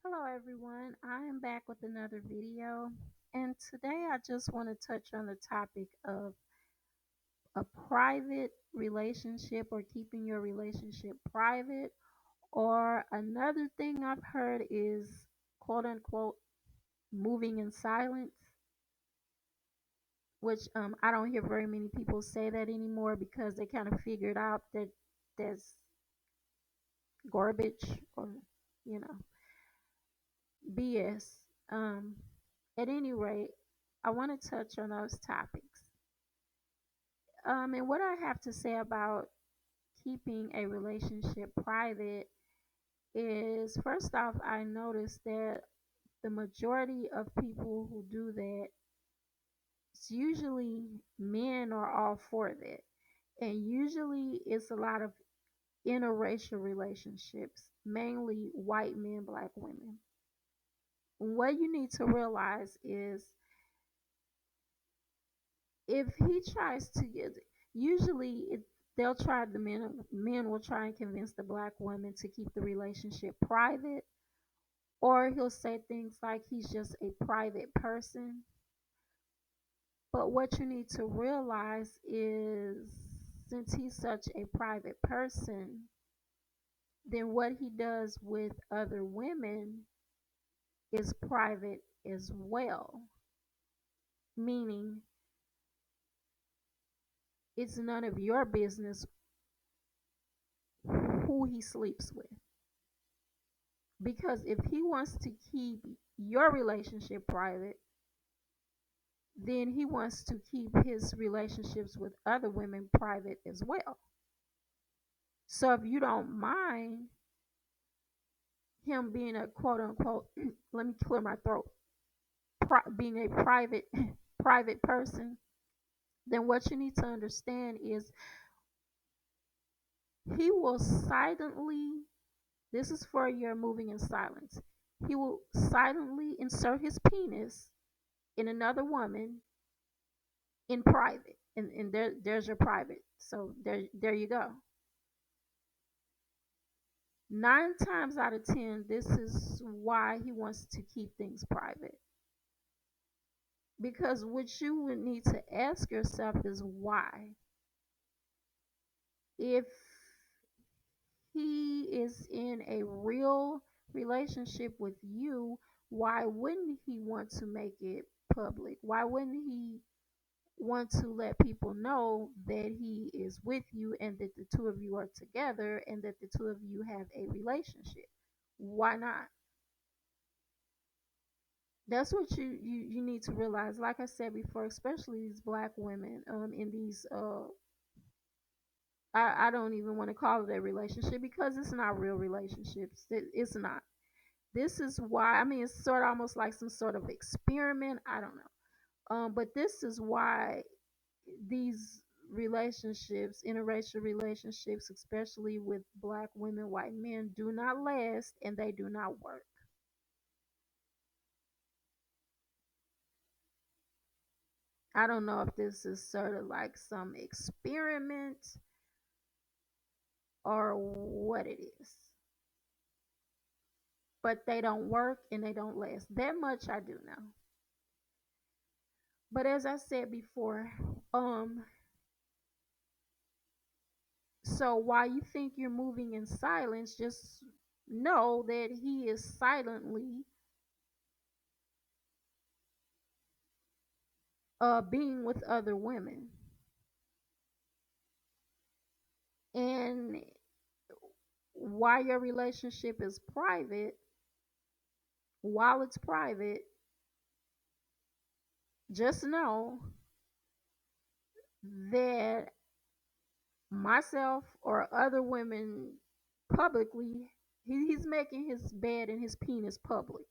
Hello everyone, I am back with another video, and today I just want to touch on the topic of a private relationship or keeping your relationship private, or another thing I've heard is quote unquote moving in silence, which I don't hear very many people say that anymore because they kind of figured out that that's garbage or you know BS. Um, at any rate, I want to touch on those topics. And what I have to say about keeping a relationship private is first off, I noticed that the majority of people who do that, it's usually men are all for that. And usually it's a lot of interracial relationships, mainly white men, black women. What you need to realize is if he tries to get, usually they'll try, the men will try and convince the black woman to keep the relationship private, or he'll say things like he's just a private person. But what you need to realize is, since he's such a private person, then what he does with other women is private as well, meaning it's none of your business who he sleeps with. Because if he wants to keep your relationship private, then he wants to keep his relationships with other women private as well. So if you don't mind him being a quote unquote, let me clear my throat, being a private person, then what you need to understand is he will silently, this is for your moving in silence, he will silently insert his penis in another woman in private, and there's your private. So there you go. 9 times out of 10, this is why he wants to keep things private. Because what you would need to ask yourself is why. If he is in a real relationship with you, why wouldn't he want to make it public? Why wouldn't he want to let people know that he is with you and that the two of you are together and that the two of you have a relationship? Why not? That's what you need to realize. Like I said before, especially these black women, in these I don't even want to call it a relationship because it's not real relationships. It's not. This is why, I mean, it's sort of almost like some sort of experiment. I don't know. But this is why these relationships, interracial relationships, especially with black women, white men, do not last and they do not work. I don't know if this is sort of like some experiment or what it is, but they don't work and they don't last. That much I do know. But as I said before, um, so while you think you're moving in silence, just know that he is silently being with other women. And while your relationship is private, while it's private, just know that myself or other women publicly, he's making his bed and his penis public.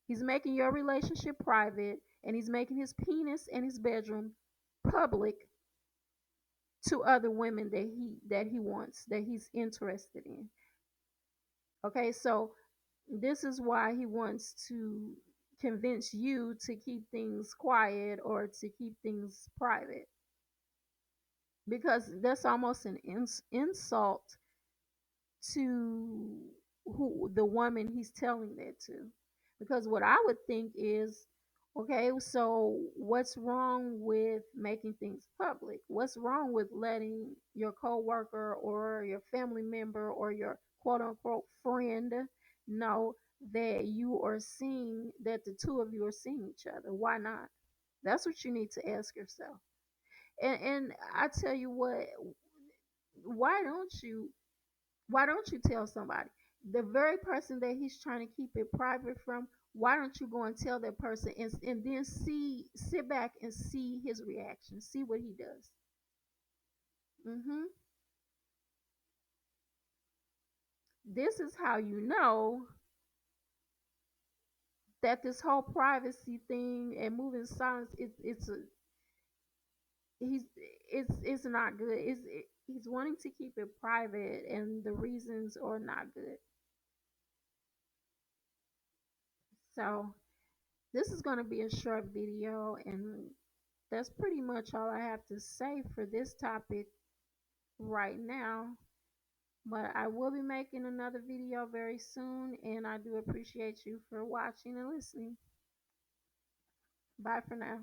He's making your relationship private and he's making his penis and his bedroom public to other women that he wants, that he's interested in. Okay, so this is why he wants to convince you to keep things quiet or to keep things private, because that's almost an insult to who the woman he's telling that to. Because what I would think is, okay, so what's wrong with making things public? What's wrong with letting your coworker or your family member or your quote unquote friend know that you are seeing that the two of you are seeing each other? Why not? That's what you need to ask yourself. And I tell you what, why don't you tell somebody? The very person that he's trying to keep it private from, why don't you go and tell that person, and then sit back and see his reaction, see what he does. hmm This is how you know that this whole privacy thing and moving silence, it's a he's it's not good. He's wanting to keep it private, and the reasons are not good. So this is going to be a short video, and that's pretty much all I have to say for this topic right now. But I will be making another video very soon, and I do appreciate you for watching and listening. Bye for now.